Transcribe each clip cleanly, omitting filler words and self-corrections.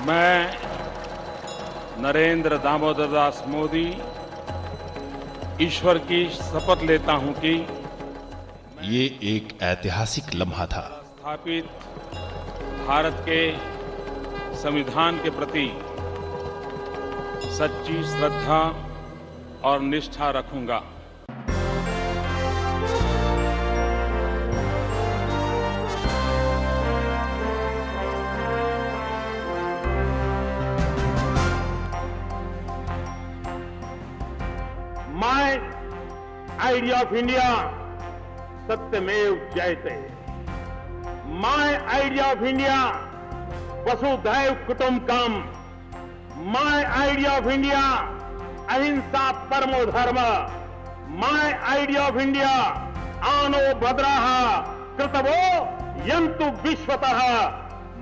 मैं नरेंद्र दामोदर दास मोदी ईश्वर की शपथ लेता हूं कि ये एक ऐतिहासिक लम्हा था। स्थापित भारत के संविधान के प्रति सच्ची श्रद्धा और निष्ठा रखूंगा। माय आइडिया ऑफ इंडिया सत्यमेव जयते। माय आइडिया ऑफ इंडिया वसुधैव कुटुंबकम। माय आइडिया ऑफ इंडिया अहिंसा परमो धर्म। माय आइडिया ऑफ इंडिया आनो भद्राः कृतवो यन्तु विश्वतः।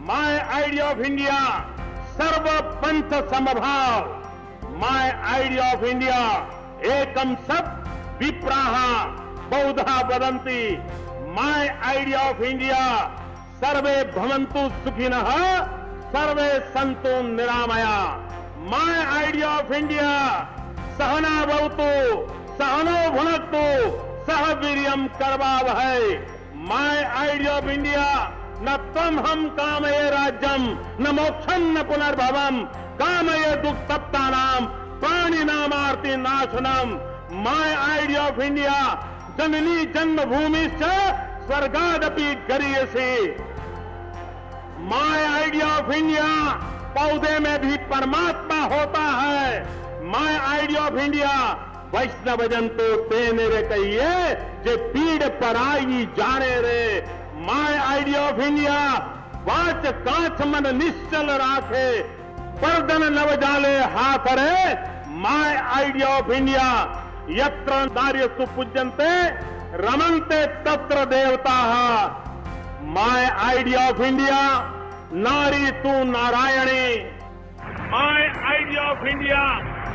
माय आइडिया ऑफ इंडिया सर्व पंथ समभाव। माय आइडिया ऑफ इंडिया एकम सत् विप्राः बहुधा वदन्ति। माय आइडिया ऑफ इंडिया सर्वे भवन्तु सुखिनः सर्वे सन्तु निरामया। माय आइडिया ऑफ इंडिया सहना भवतु सहनो भुनक्तु सह वीर्यं करवावहै। माय आइडिया ऑफ इंडिया न त्वं हम कामये राज्यम न मोक्षं न पुनर्भवम कामये दुःखतप्तानां प्राणिनामार्ति नाशनम। माय आइडिया ऑफ इंडिया जननी जन्मभूमिश्च स्वर्गादपि गरीयसी। माय आइडिया ऑफ इंडिया पौधे में भी परमात्मा होता है। माय आइडिया ऑफ इंडिया वैष्णवजन तो तेने रे कहिए जे पीड़ पर आई जाने रे। My idea of India watch कांच मन निश्चल राखे पर्दन नव जाले हाथ रे। माय आइडिया ऑफ इंडिया यत्र नार्यस्तु पूज्यन्ते रमन्ते तत्र देवताः। माय आइडिया ऑफ इंडिया नारी तू नारायणी। माय आइडिया ऑफ इंडिया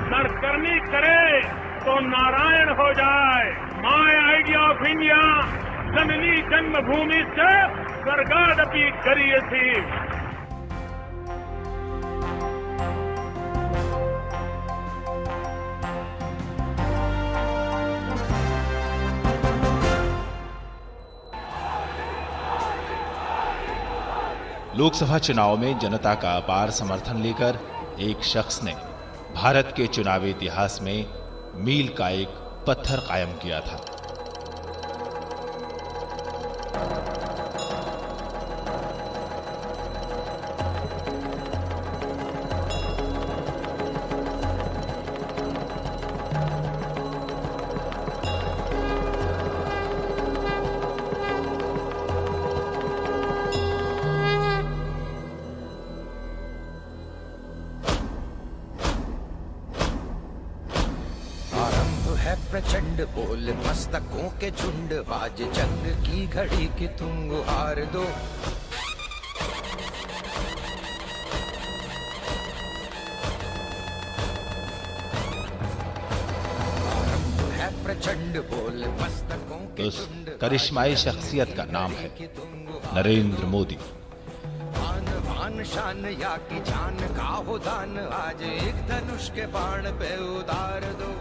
नरकर्मी करे तो नारायण हो जाए। माय आइडिया ऑफ इंडिया जननी जन्मभूमि से स्वर्गादपि गरीयसी। लोकसभा चुनाव में जनता का अपार समर्थन लेकर एक शख्स ने भारत के चुनावी इतिहास में मील का एक पत्थर कायम किया था। प्रचंड बोल मस्तकों के झुंड बाज जंग की घड़ी की तुम गुहार दो। है प्रचंड बोल मस्तकों के झुंड। उस करिश्माई शख्सियत का नाम है नरेंद्र मोदी। आन शान या की जान का हो दान आज एक धनुष के बाण पे उतार दो।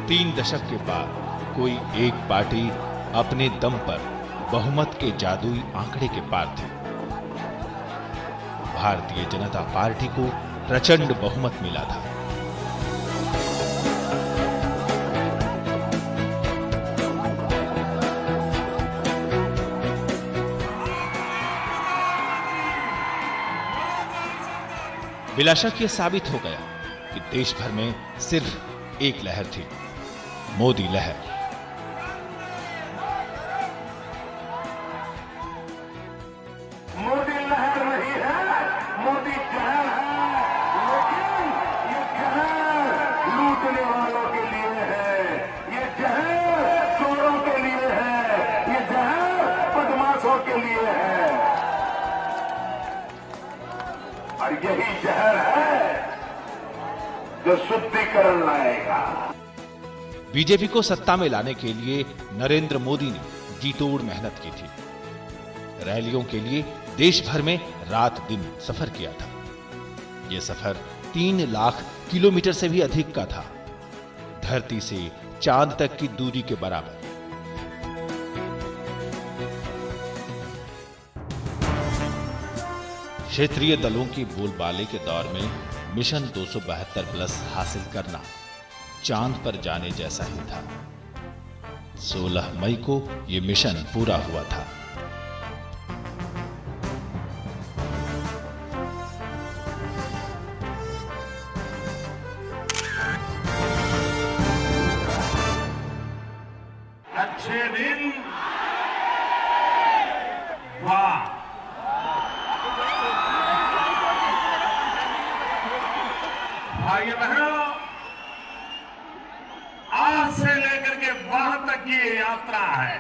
3 दशक के बाद कोई एक पार्टी अपने दम पर बहुमत के जादुई आंकड़े के पार थी। भारतीय जनता पार्टी को प्रचंड बहुमत मिला था। बिला शक यह साबित हो गया कि देश भर में सिर्फ एक लहर थी, मोदी लहर। मोदी लहर नहीं है, मोदी जहर है। लेकिन ये जहर लूटने वालों के लिए है, ये जहर चोरों के लिए है, ये जहर बदमाशों के लिए है। और यही जहर है जो शुद्धिकरण लाएगा। बीजेपी को सत्ता में लाने के लिए नरेंद्र मोदी ने जी तोड़ मेहनत की थी। रैलियों के लिए देश भर में रात दिन सफर किया था। यह सफर 3 लाख किलोमीटर से भी अधिक का था, धरती से चांद तक की दूरी के बराबर। क्षेत्रीय दलों की बोलबाले के दौर में मिशन 272 प्लस हासिल करना चांद पर जाने जैसा ही था। 16 मई को यह मिशन पूरा हुआ था। अच्छे दिन, वाह। भाइयों बहनों, आज से लेकर के वहां तक की ये यात्रा है।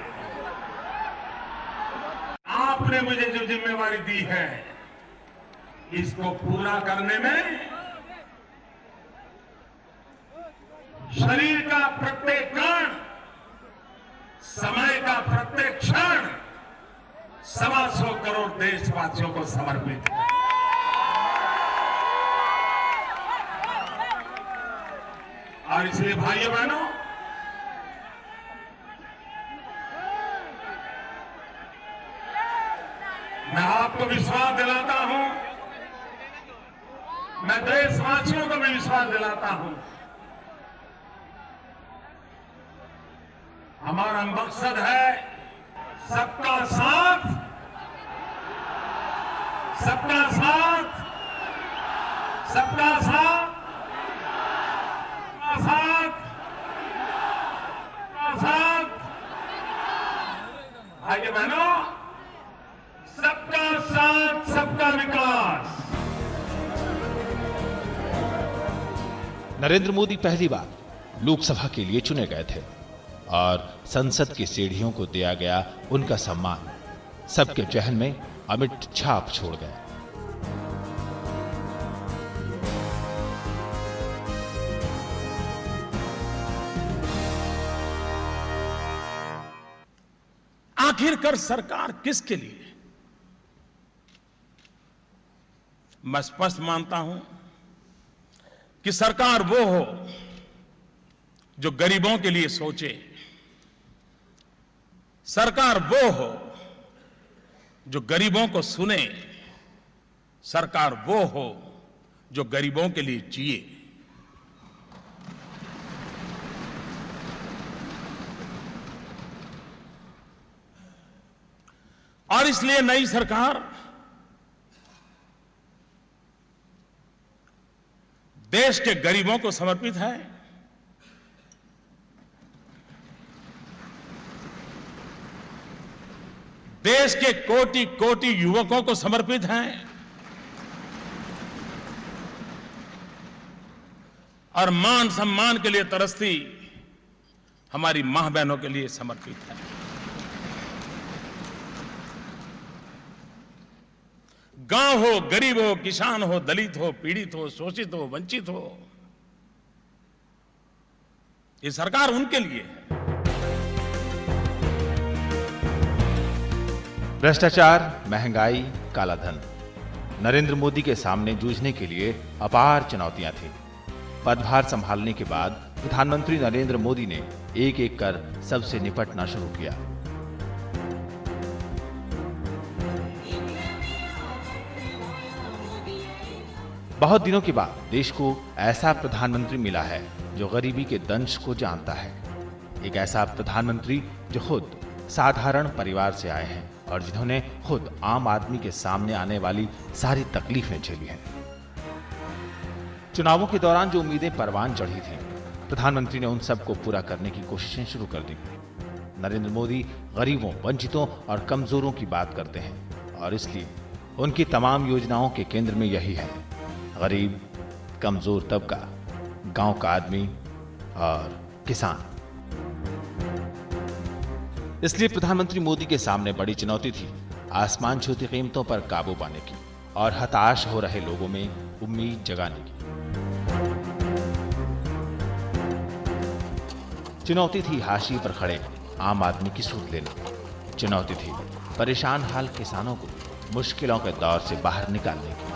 आपने मुझे जो जिम्मेवारी दी है, इसको पूरा करने में शरीर का प्रत्येक कण, समय का प्रत्येक क्षण 125 करोड़ देशवासियों को समर्पित है। और इसलिए भाइयों बहनों, मैं आपको विश्वास दिलाता हूं, मैं देशवासियों को भी विश्वास दिलाता हूं, हमारा मकसद है सबका साथ, सबका साथ, सबका साथ, सबका साथ, सबका साथ। भाइयों बहनों, सबका साथ, सबका विकास। नरेंद्र मोदी पहली बार लोकसभा के लिए चुने गए थे और संसद की सीढ़ियों को दिया गया उनका सम्मान सबके जहन में अमिट छाप छोड़ गया। आखिरकार सरकार किसके लिए? मैं स्पष्ट मानता हूं कि सरकार वो हो जो गरीबों के लिए सोचे, सरकार वो हो जो गरीबों को सुने, सरकार वो हो जो गरीबों के लिए जिए। और इसलिए नई सरकार देश के गरीबों को समर्पित है, देश के कोटि कोटि युवकों को समर्पित हैं और मान सम्मान के लिए तरसती हमारी मां बहनों के लिए समर्पित है। गांव हो, गरीब हो, किसान हो, दलित हो, पीड़ित हो, शोषित हो, वंचित हो, ये सरकार उनके लिए है। भ्रष्टाचार, महंगाई, कालाधन, नरेंद्र मोदी के सामने जूझने के लिए अपार चुनौतियां थीं। पदभार संभालने के बाद प्रधानमंत्री नरेंद्र मोदी ने एक एक कर सबसे निपटना शुरू किया। बहुत दिनों के बाद देश को ऐसा प्रधानमंत्री मिला है जो गरीबी के दंश को जानता है। एक ऐसा प्रधानमंत्री जो खुद साधारण परिवार से आए हैं और जिन्होंने खुद आम आदमी के सामने आने वाली सारी तकलीफें झेली हैं। चुनावों के दौरान जो उम्मीदें परवान चढ़ी थीं, प्रधानमंत्री ने उन सबको पूरा करने की कोशिशें शुरू कर दी। नरेंद्र मोदी गरीबों, वंचितों और कमजोरों की बात करते हैं और इसलिए उनकी तमाम योजनाओं के केंद्र में यही है: गरीब, कमजोर तबका, गांव का आदमी और किसान। इसलिए प्रधानमंत्री मोदी के सामने बड़ी चुनौती थी आसमान छूती कीमतों पर काबू पाने की और हताश हो रहे लोगों में उम्मीद जगाने की। चुनौती थी हाशिए पर खड़े आम आदमी की सूध लेना। चुनौती थी परेशान हाल किसानों को मुश्किलों के दौर से बाहर निकालने की।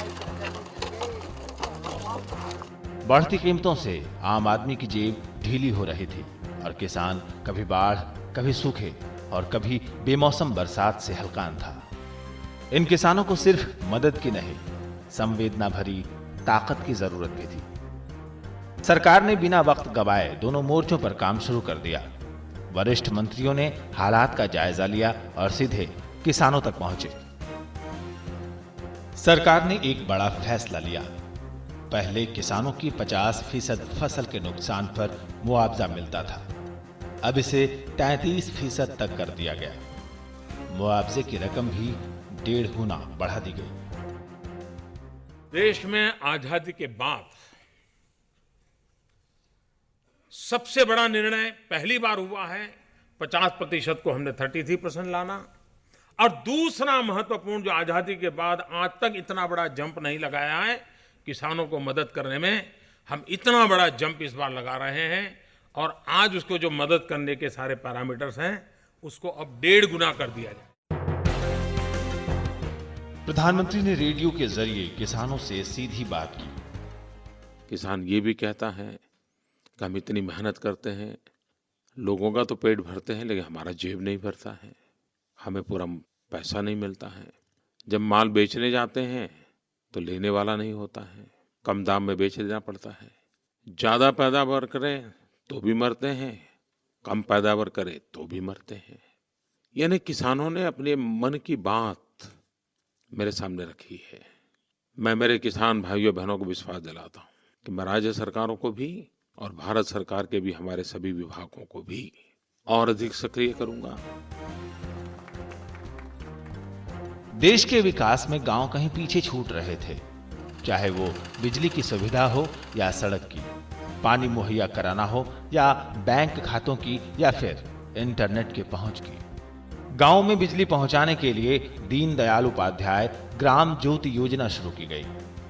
बढ़ती कीमतों से आम आदमी की जेब ढीली हो रही थी और किसान कभी बाढ़, कभी सूखे और कभी बेमौसम बरसात से हलकान था। इन किसानों को सिर्फ मदद की नहीं, संवेदना भरी ताकत की जरूरत भी थी। सरकार ने बिना वक्त गवाए दोनों मोर्चों पर काम शुरू कर दिया। वरिष्ठ मंत्रियों ने हालात का जायजा लिया और सीधे किसानों तक पहुंचे। सरकार ने एक बड़ा फैसला लिया। पहले किसानों की 50% फसल के नुकसान पर मुआवजा मिलता था, अब इसे 33% तक कर दिया गया। मुआवजे की रकम भी 1.5 गुना बढ़ा दी गई। देश में आजादी के बाद सबसे बड़ा निर्णय पहली बार हुआ है। 50% को हमने 33% लाना, और दूसरा महत्वपूर्ण जो आजादी के बाद आज तक इतना बड़ा जंप नहीं लगाया है, किसानों को मदद करने में हम इतना बड़ा जंप इस बार लगा रहे हैं। और आज उसको जो मदद करने के सारे पैरामीटर्स हैं, उसको अब 1.5 गुना कर दिया जाए। प्रधानमंत्री ने रेडियो के जरिए किसानों से सीधी बात की। किसान ये भी कहता है कि हम इतनी मेहनत करते हैं, लोगों का तो पेट भरते हैं, लेकिन हमारा जेब नहीं भरता है, हमें पूरा पैसा नहीं मिलता है। जब माल बेचने जाते हैं तो लेने वाला नहीं होता है, कम दाम में बेच देना पड़ता है। ज़्यादा पैदावार करें तो भी मरते हैं, कम पैदावार करें तो भी मरते हैं। यानी किसानों ने अपने मन की बात मेरे सामने रखी है। मैं मेरे किसान भाइयों बहनों को विश्वास दिलाता हूँ कि मैं राज्य सरकारों को भी और भारत सरकार के भी हमारे सभी विभागों को भी और अधिक सक्रिय करूंगा। देश के विकास में गांव कहीं पीछे छूट रहे थे, चाहे वो बिजली की सुविधा हो या सड़क की, पानी मुहैया कराना हो या बैंक खातों की या फिर इंटरनेट के पहुंच की। गांव में बिजली पहुंचाने के लिए दीनदयाल उपाध्याय ग्राम ज्योति योजना शुरू की गई।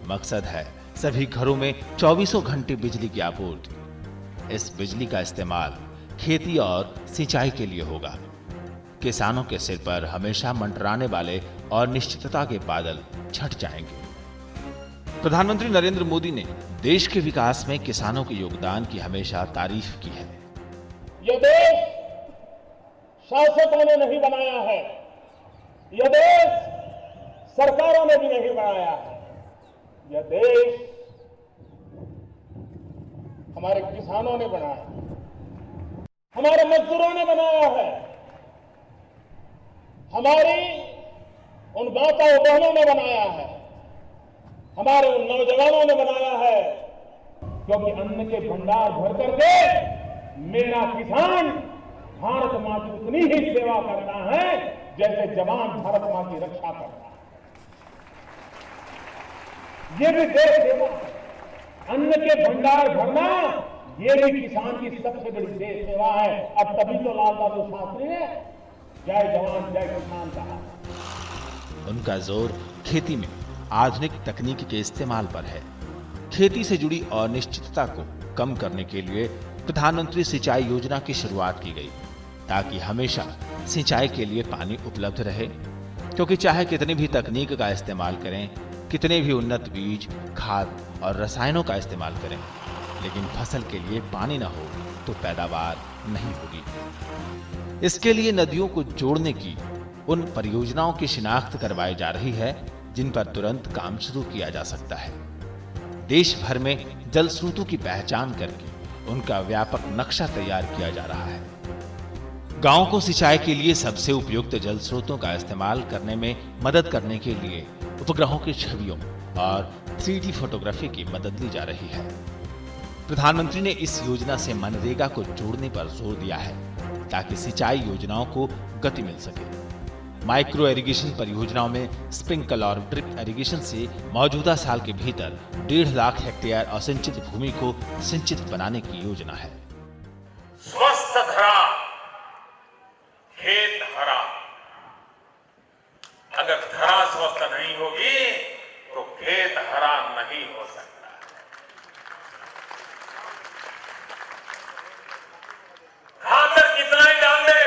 मकसद है सभी घरों में 24 घंटे बिजली की आपूर्ति। इस बिजली का इस्तेमाल खेती और सिंचाई के लिए होगा। किसानों के सिर पर हमेशा मंडराने वाले और अनिश्चितता के बादल छट जाएंगे। प्रधानमंत्री नरेंद्र मोदी ने देश के विकास में किसानों के योगदान की हमेशा तारीफ की है। यह देश शासकों ने नहीं बनाया है, यह देश सरकारों ने भी नहीं बनाया है। यह देश हमारे किसानों ने बनाया है, हमारे मजदूरों ने बनाया है, हमारी उन माताओं बहनों ने बनाया है, हमारे उन नौजवानों ने बनाया है। क्योंकि अन्न के भंडार भर करके मेरा किसान भारत मां की उतनी ही सेवा करता है जैसे जवान भारत मां की रक्षा करता है। ये भी देश सेवा है। अन्न के भंडार भरना ये भी किसान की सबसे बड़ी देश सेवा है। अब तभी तो लाल बहादुर शास्त्री ने जय जवान जय किसान कहा। उनका जोर खेती में आधुनिक तकनीक के इस्तेमाल पर है। खेती से जुड़ी अनिश्चितता को कम करने के लिए प्रधानमंत्री सिंचाई योजना की शुरुआत की गई, ताकि हमेशा सिंचाई के लिए पानी उपलब्ध रहे। क्योंकि चाहे कितनी भी तकनीक का इस्तेमाल करें, कितने भी उन्नत बीज, खाद और रसायनों का इस्तेमाल करें, लेकिन फसल के लिए पानी न हो तो पैदावार नहीं होगी। इसके लिए नदियों को जोड़ने की उन परियोजनाओं की शिनाख्त करवाई जा रही है जिन पर तुरंत काम शुरू किया जा सकता है। देश भर में जल स्रोतों की पहचान करके उनका व्यापक नक्शा तैयार किया जा रहा है। गांव को सिंचाई के लिए सबसे उपयुक्त जल स्रोतों का इस्तेमाल करने में मदद करने के लिए उपग्रहों की छवियों और 3D फोटोग्राफी की मदद ली जा रही है। प्रधानमंत्री ने इस योजना से मनरेगा को जोड़ने पर जोर दिया है, ताकि सिंचाई योजनाओं को गति मिल सके। माइक्रो इरिगेशन परियोजनाओं में स्प्रिंकल और ड्रिप इरिगेशन से मौजूदा साल के भीतर 1.5 लाख हेक्टेयर असिंचित भूमि को सिंचित बनाने की योजना है। स्वस्थ धरा, खेत हरा। अगर धरा स्वस्थ नहीं होगी तो खेत हरा नहीं हो सकता। खाद कितना ही डाल दे,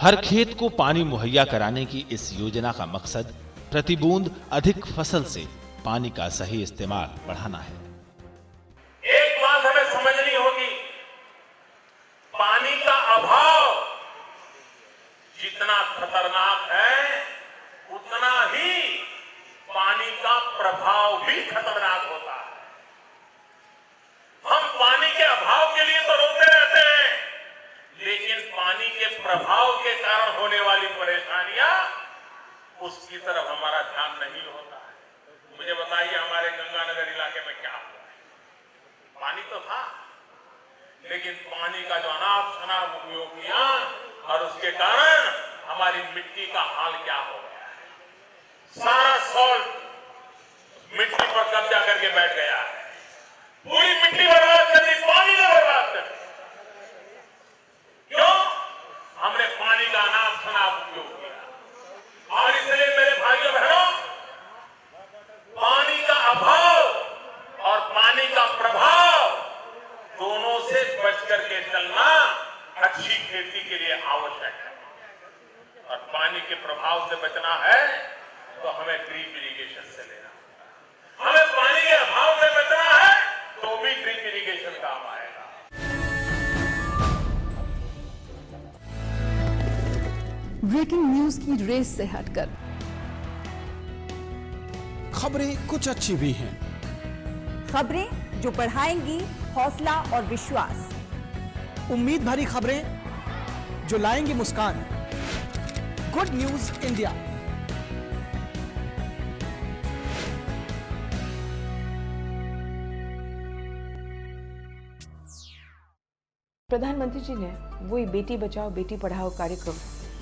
हर खेत को पानी मुहैया कराने की इस योजना का मकसद प्रति बूंद अधिक फसल से पानी का सही इस्तेमाल बढ़ाना है। एक बात हमें समझनी होगी, पानी का अभाव जितना खतरनाक है उतना ही पानी का प्रभाव भी खतरनाक होता है। हम पानी के अभाव के लिए तो रोते रहते हैं, लेकिन पानी के प्रभाव के कारण होने वाली परेशानियां उसकी तरफ हमारा ध्यान नहीं होता है। मुझे बताइए हमारे गंगानगर इलाके में क्या हुआ है? पानी तो था, लेकिन पानी का जो अनाप शनाप उपयोग किया और उसके कारण हमारी मिट्टी का हाल क्या हो गया है। सारा सॉल्ट मिट्टी पर कब्जा करके बैठ गया है, पूरी मिट्टी बर्बाद कर दी, पानी ने बर्बाद कर दी। क्यों? हमने पानी का अनाप शनाप उपयोग किया। और इसलिए मेरे भाइयों बहनों, पानी का अभाव और पानी का प्रभाव दोनों से बच करके चलना अच्छी खेती के लिए आवश्यक है। और पानी के प्रभाव से बचना है तो हमें ड्रिप इरिगेशन से लेना होगा। हमें पानी के अभाव से बचना है तो भी ड्रिप इरिगेशन काम आएगा। ब्रेकिंग न्यूज की रेस से हटकर खबरें कुछ अच्छी भी हैं, खबरें जो बढ़ाएंगी हौसला और विश्वास, उम्मीद भरी खबरें जो लाएंगी मुस्कान। Good news India. प्रधानमंत्री जी ने वही बेटी बचाओ बेटी पढ़ाओ कार्यक्रम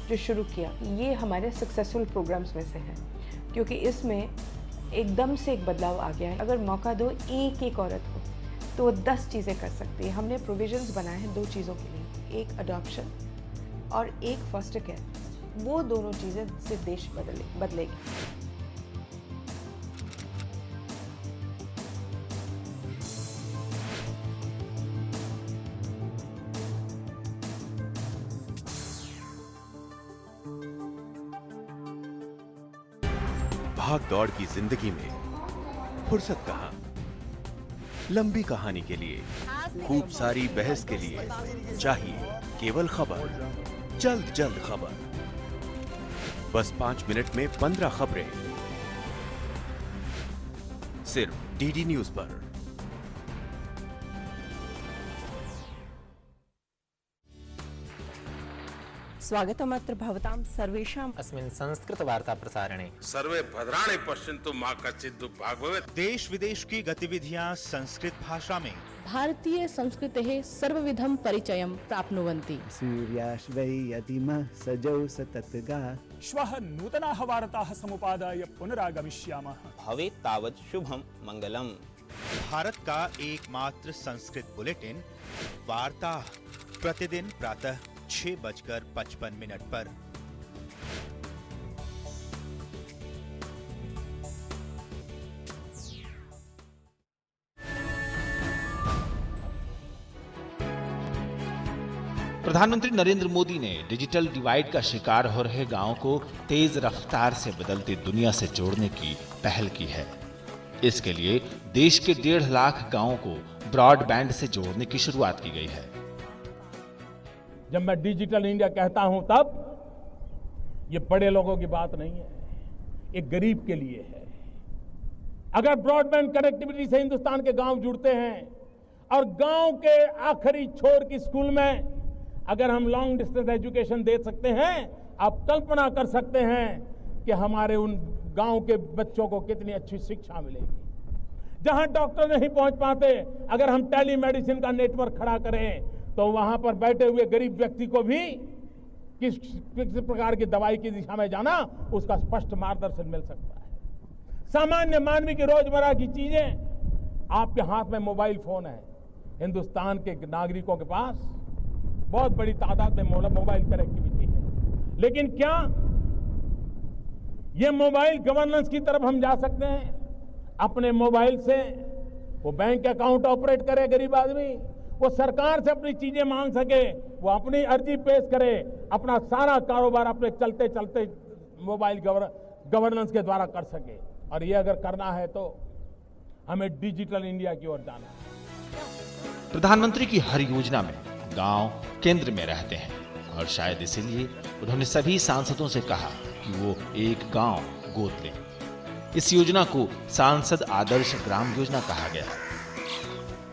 जो शुरू किया, ये हमारे सक्सेसफुल प्रोग्राम्स में से है, क्योंकि इसमें एकदम से एक बदलाव आ गया है। अगर मौका दो एक औरत को तो वो 10 चीज़ें कर सकती है। हमने प्रोविजंस बनाए हैं 2 चीज़ों के लिए, एक अडॉप्शन और एक फॉस्टर केयर। वो दोनों चीज़ें से देश बदलेगी। भाग दौड़ की जिंदगी में फुर्सत कहां? लंबी कहानी के लिए, खूब सारी बहस के लिए चाहिए केवल खबर, जल्द खबर। बस 5 मिनट में 15 खबरें, सिर्फ डीडी न्यूज पर। स्वागतम् अत्र भवतां सर्वेषाम् अस्मिन् संस्कृतवार्ता प्रसारणे। सर्वे भद्राणि पश्यन्तु मा कश्चित् दुःखं भाग् भवेत्। देश विदेश की गतिविधियां संस्कृत भाषा में। भारतीय संस्कृतेः सर्वविधं परिचयं प्राप्नुवन्ति। सूर्याश्वै यदिमः सजौ सततगा। श्वः नूतनाः वार्ताः समुपादाय पुनरागमिष्यामः। भवेत् तावत् शुभं मंगलम्। भारत का एकमात्र संस्कृत बुलेटिन वार्ता प्रतिदिन प्रातः 6:55 पर। प्रधानमंत्री नरेंद्र मोदी ने डिजिटल डिवाइड का शिकार हो रहे गांवों को तेज रफ्तार से बदलती दुनिया से जोड़ने की पहल की है। इसके लिए देश के 1.5 लाख गांवों को ब्रॉडबैंड से जोड़ने की शुरुआत की गई है। जब मैं डिजिटल इंडिया कहता हूं तब ये बड़े लोगों की बात नहीं है, एक गरीब के लिए है। अगर ब्रॉडबैंड कनेक्टिविटी से हिंदुस्तान के गांव जुड़ते हैं और गांव के आखिरी छोर की स्कूल में अगर हम लॉन्ग डिस्टेंस एजुकेशन दे सकते हैं, आप कल्पना कर सकते हैं कि हमारे उन गांव के बच्चों को कितनी अच्छी शिक्षा मिलेगी। जहां डॉक्टर नहीं पहुंच पाते, अगर हम टेलीमेडिसिन का नेटवर्क खड़ा करें तो वहां पर बैठे हुए गरीब व्यक्ति को भी किस प्रकार की दवाई की दिशा में जाना, उसका स्पष्ट मार्गदर्शन मिल सकता है। सामान्य मानवी की रोजमर्रा की चीजें आपके हाथ में मोबाइल फोन है। हिंदुस्तान के नागरिकों के पास बहुत बड़ी तादाद में मोबाइल कनेक्टिविटी है, लेकिन क्या ये मोबाइल गवर्नेंस की तरफ हम जा सकते हैं? अपने मोबाइल से वो बैंक अकाउंट ऑपरेट करे गरीब आदमी, वो सरकार से अपनी चीजें मांग सके, वो अपनी अर्जी पेश करे, अपना सारा कारोबार अपने चलते चलते मोबाइल गवर्नेंस के द्वारा कर सके। और ये अगर करना है तो हमें डिजिटल इंडिया की ओर जाना है। प्रधानमंत्री की हर योजना में गांव केंद्र में रहते हैं और शायद इसीलिए उन्होंने सभी सांसदों से कहा कि वो एक गांव गोद लें। इस योजना को सांसद आदर्श ग्राम योजना कहा गया।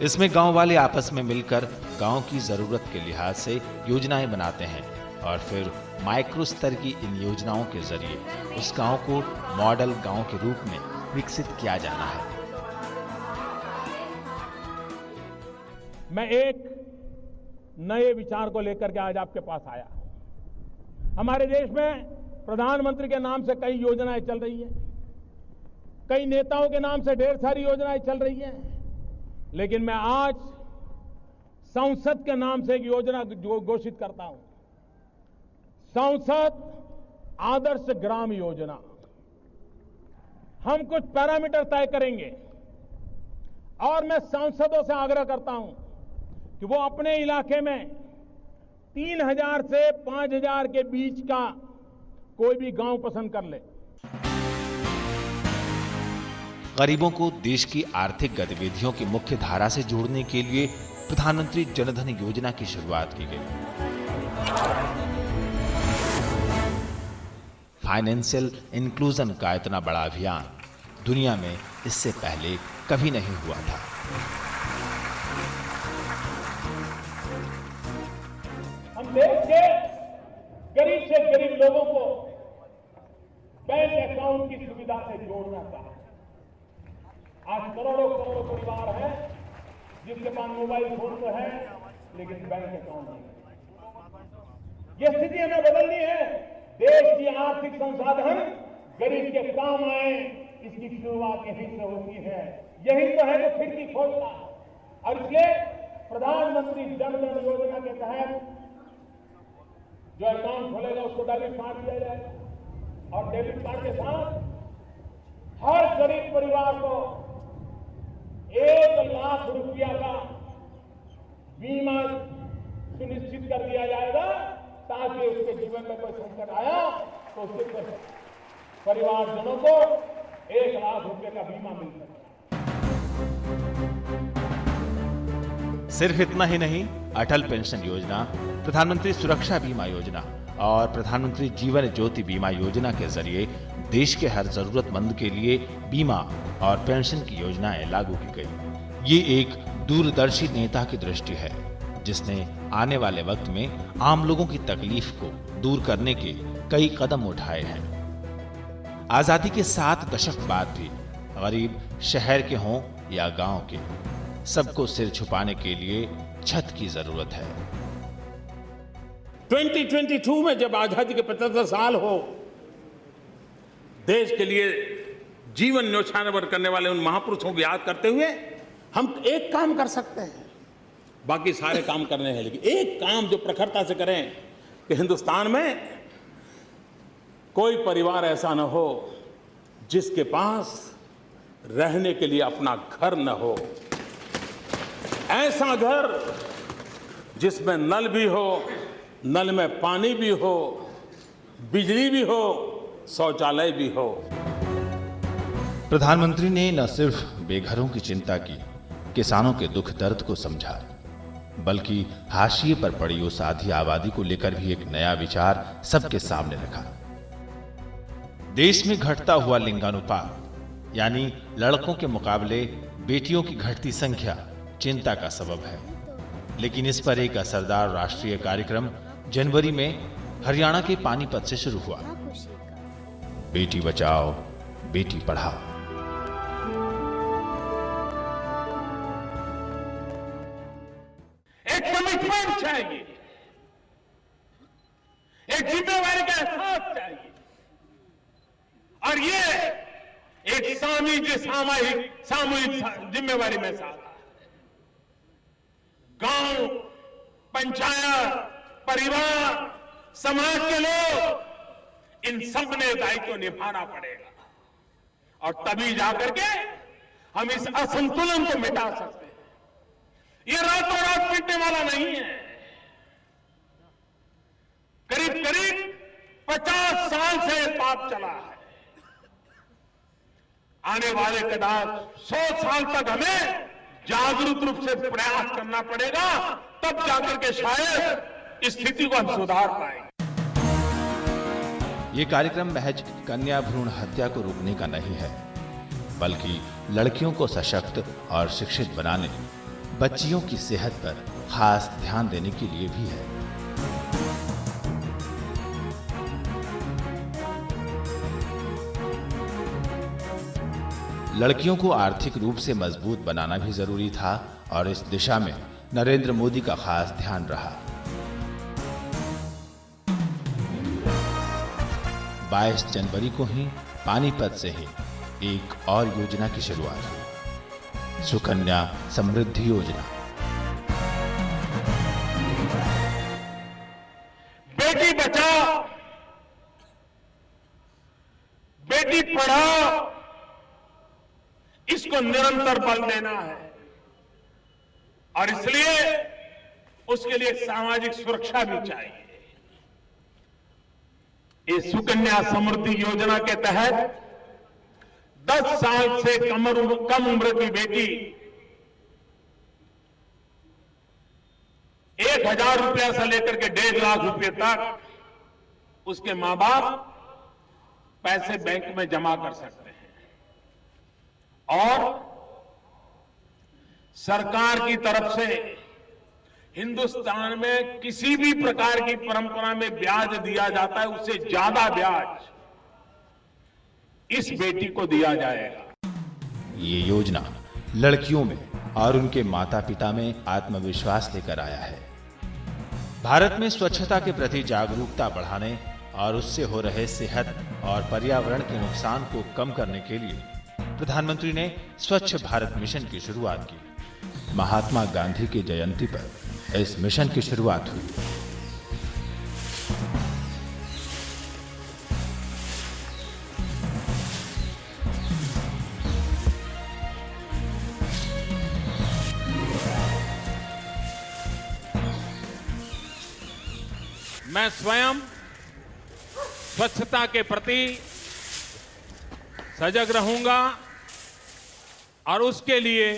इसमें गांव वाले आपस में मिलकर गांव की जरूरत के लिहाज से योजनाएं बनाते हैं और फिर माइक्रो स्तर की इन योजनाओं के जरिए उस गांव को मॉडल गांव के रूप में विकसित किया जाना है। मैं एक नए विचार को लेकर के आज आपके पास आया। हमारे देश में प्रधानमंत्री के नाम से कई योजनाएं चल रही हैं, कई नेताओं के नाम से ढेर सारी योजनाएं चल रही हैं, लेकिन मैं आज संसद के नाम से एक योजना घोषित करता हूं, संसद आदर्श ग्राम योजना। हम कुछ पैरामीटर तय करेंगे और मैं सांसदों से आग्रह करता हूं कि वो अपने इलाके में 3000 से 5000 के बीच का कोई भी गांव पसंद कर ले। गरीबों को देश की आर्थिक गतिविधियों की मुख्य धारा से जोड़ने के लिए प्रधानमंत्री जनधन योजना की शुरुआत की गई। फाइनेंशियल इंक्लूजन का इतना बड़ा अभियान दुनिया में इससे पहले कभी नहीं हुआ था। हम देश के गरीब से गरीब लोगों को बैंक अकाउंट की सुविधा से जोड़ना चाहते हैं। आज करोड़ों करोड़ों परिवार हैं जिसके पास मोबाइल फोन तो है लेकिन बैंक अकाउंट नहीं। ये स्थिति हमें बदलनी है। देश की आर्थिक संसाधन गरीब के काम आए, इसकी शुरुआत यहीं से होती है। यही तो है जो खिड़की खोलता है। और इसलिए प्रधानमंत्री जनधन योजना के तहत जो अकाउंट खोलेगा उसको डेबिट कार्ड दिया जाएगा और डेबिट कार्ड के साथ हर गरीब परिवार को 1 लाख रुपया का बीमा सुनिश्चित कर दिया जाएगा ताकि उसके जीवन में कोई संकट आया तो उसके परिवारजनों को 1 लाख रुपए का बीमा मिल सके। सिर्फ इतना ही नहीं, अटल पेंशन योजना, प्रधानमंत्री सुरक्षा बीमा योजना और प्रधानमंत्री जीवन ज्योति बीमा योजना के जरिए देश के हर जरूरतमंद के लिए बीमा और पेंशन की योजनाएं लागू की गई। ये एक दूरदर्शी नेता की दृष्टि है जिसने आने वाले वक्त में आम लोगों की तकलीफ को दूर करने के कई कदम उठाए हैं। आजादी के 7 दशक बाद भी गरीब शहर के हों या गांव के, सबको सिर छुपाने के लिए छत की जरूरत है। 2022 में जब आजादी के 75 साल हो, देश के लिए जीवन न्यौछावर करने वाले उन महापुरुषों को याद करते हुए हम एक काम कर सकते हैं। बाकी सारे काम करने हैं, लेकिन एक काम जो प्रखरता से करें कि हिंदुस्तान में कोई परिवार ऐसा न हो जिसके पास रहने के लिए अपना घर न हो। ऐसा घर जिसमें नल भी हो, नल में पानी भी हो, बिजली भी हो, शौचालय भी हो। प्रधानमंत्री ने न सिर्फ बेघरों की चिंता की, किसानों के दुख दर्द को समझा, बल्कि हाशिए पर पड़ी उस आधी आबादी को लेकर भी एक नया विचार सबके सामने रखा। देश में घटता हुआ लिंगानुपात, यानी लड़कों के मुकाबले बेटियों की घटती संख्या चिंता का सबब है, लेकिन इस पर एक असरदार राष्ट्रीय कार्यक्रम जनवरी में हरियाणा के पानीपत से शुरू हुआ। बेटी बचाओ, बेटी पढ़ाओ। एक कमिटमेंट चाहिए, एक जिम्मेवारी का एहसास चाहिए, और ये एक सामूहिक जिम्मेवारी में से आता है। गांव, पंचायत, परिवार, समाज के लोग, इन सब ने दायित्व निभाना पड़ेगा, और तभी जाकर के हम इस असंतुलन को मिटा सकते हैं। ये रातों रात मिटने वाला नहीं है। करीब करीब 50 साल से ये पाप चला है। आने वाले कदाच 100 साल तक हमें जागरूक रूप से प्रयास करना पड़ेगा, तब जाकर के शायद इस स्थिति को हम सुधार पाएंगे। ये कार्यक्रम महज कन्या भ्रूण हत्या को रोकने का नहीं है, बल्कि लड़कियों को सशक्त और शिक्षित बनाने, बच्चियों की सेहत पर खास ध्यान देने के लिए भी है। लड़कियों को आर्थिक रूप से मजबूत बनाना भी जरूरी था और इस दिशा में नरेंद्र मोदी का खास ध्यान रहा। 22 जनवरी को ही पानीपत से ही एक और योजना की शुरुआत हुई, सुकन्या समृद्धि योजना। बेटी बचाओ, बेटी पढ़ाओ, इसको निरंतर बल देना है और इसलिए उसके लिए सामाजिक सुरक्षा भी चाहिए। इस सुकन्या समृद्धि योजना के तहत 10 साल से कम उम्र की बेटी 1,000 रुपया से लेकर के 1.5 लाख रुपए तक उसके मां बाप पैसे बैंक में जमा कर सकते हैं और सरकार की तरफ से हिंदुस्तान में किसी भी प्रकार की परंपरा में ब्याज दिया जाता है, उससे ज्यादा ब्याज इस बेटी को दिया जाएगा। ये योजना लड़कियों में और उनके माता पिता में आत्मविश्वास लेकर आया है। भारत में स्वच्छता के प्रति जागरूकता बढ़ाने और उससे हो रहे सेहत और पर्यावरण के नुकसान को कम करने के लिए प्रधानमंत्री ने स्वच्छ भारत मिशन की शुरुआत की। महात्मा गांधी की जयंती पर इस मिशन की शुरुआत हुई। मैं स्वयं स्वच्छता के प्रति सजग रहूंगा और उसके लिए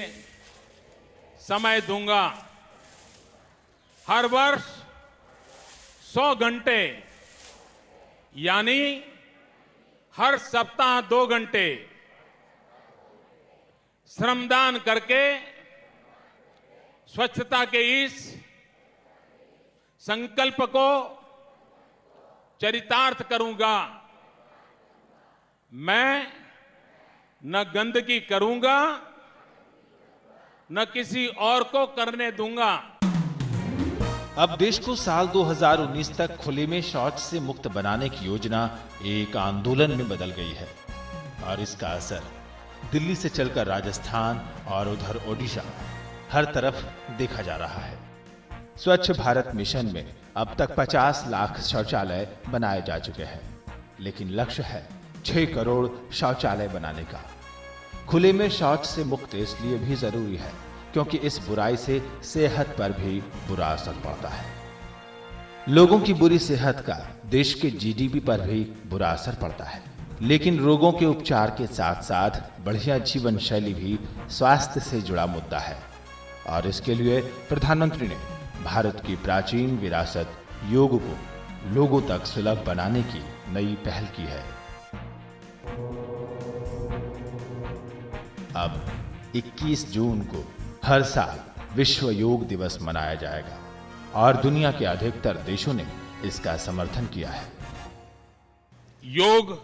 समय दूंगा। हर वर्ष 100 घंटे यानी हर सप्ताह 2 घंटे श्रमदान करके स्वच्छता के इस संकल्प को चरितार्थ करूंगा। मैं न गंदगी करूंगा, न किसी और को करने दूंगा। अब देश को साल 2019 तक खुले में शौच से मुक्त बनाने की योजना एक आंदोलन में बदल गई है और इसका असर दिल्ली से चलकर राजस्थान और उधर ओडिशा हर तरफ देखा जा रहा है। स्वच्छ भारत मिशन में अब तक 50 लाख शौचालय बनाए जा चुके हैं, लेकिन लक्ष्य है 6 करोड़ शौचालय बनाने का। खुले में शौच से मुक्त इसलिए भी जरूरी है क्योंकि इस बुराई से सेहत पर भी बुरा असर पड़ता है। लोगों की बुरी सेहत का देश के जीडीपी पर भी बुरा असर पड़ता है, लेकिन रोगों के उपचार के साथ साथ बढ़िया जीवन शैली भी स्वास्थ्य से जुड़ा मुद्दा है और इसके लिए प्रधानमंत्री ने भारत की प्राचीन विरासत योग को लोगों तक सुलभ बनाने की नई पहल की है। अब 21 जून को हर साल विश्व योग दिवस मनाया जाएगा और दुनिया के अधिकतर देशों ने इसका समर्थन किया है। योग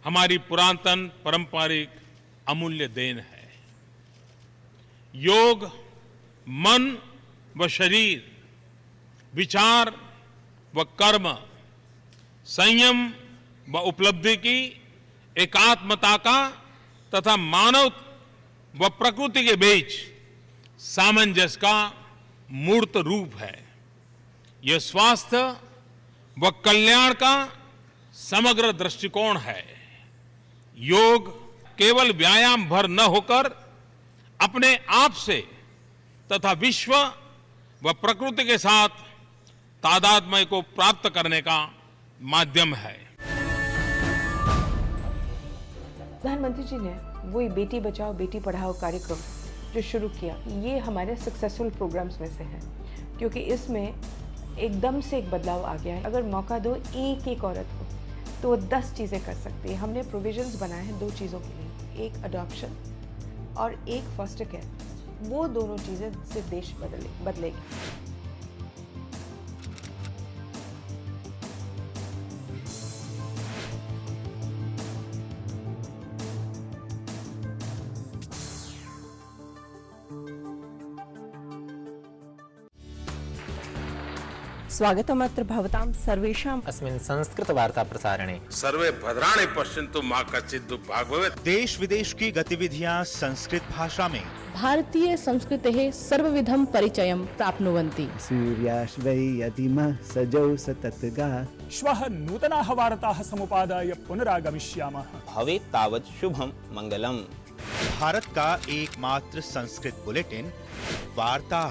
हमारी पुरातन पारंपरिक अमूल्य देन है। योग मन व शरीर, विचार व कर्म, संयम व उपलब्धि की एकात्मता का तथा मानव व प्रकृति के बीच सामंजस्य का मूर्त रूप है। यह स्वास्थ्य व कल्याण का समग्र दृष्टिकोण है। योग केवल व्यायाम भर न होकर अपने आप से तथा विश्व व प्रकृति के साथ तादात्म्य को प्राप्त करने का माध्यम है। प्रधानमंत्री जी ने वही बेटी बचाओ बेटी पढ़ाओ कार्यक्रम जो शुरू किया, ये हमारे सक्सेसफुल प्रोग्राम्स में से है, क्योंकि इसमें एकदम से एक बदलाव आ गया है। अगर मौका दो एक एक औरत को तो वो 10 चीज़ें कर सकती है। हमने प्रोविजंस बनाए हैं 2 चीज़ों के लिए, एक अडॉप्शन और एक फॉस्टर केयर। वो दोनों चीज़ें से देश बदलेगी। स्वागतमत्र भवतां सर्वेषाम् अस्मिन् संस्कृतवार्ता प्रसारणे सर्वे भद्राणि पश्यन्तु मा कश्चित् दुःखभाग् भवेत्। देश विदेश की गतिविधियां संस्कृत भाषा में। भारतीय संस्कृतेः सर्वविधं परिचयं प्राप्नुवन्ति। सूर्याश्वै यदिमः सजौ सततगा। श्वः नूतनाः वार्ताः समुपादाय पुनरागमिष्यामः। भवेत् तावत् शुभं मंगलम्। भारत का एकमात्र संस्कृत बुलेटिन वार्ता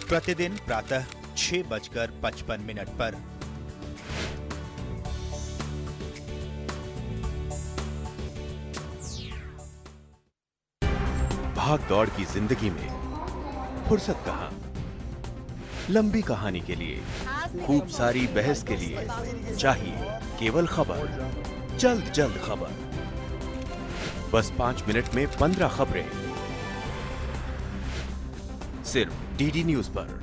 प्रतिदिन प्रातः 6:55 पर। भाग दौड़ की जिंदगी में फुर्सत कहाँ? लंबी कहानी के लिए, खूब सारी बहस के लिए चाहिए केवल खबर, जल्द जल्द खबर। बस 5 मिनट में 15 खबरें, सिर्फ डीडी न्यूज पर।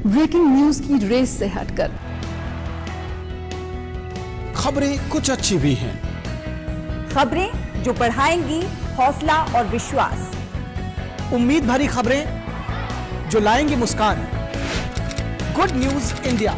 ब्रेकिंग न्यूज की रेस से हटकर खबरें कुछ अच्छी भी हैं। खबरें जो बढ़ाएंगी हौसला और विश्वास। उम्मीद भरी खबरें जो लाएंगी मुस्कान। Good news India.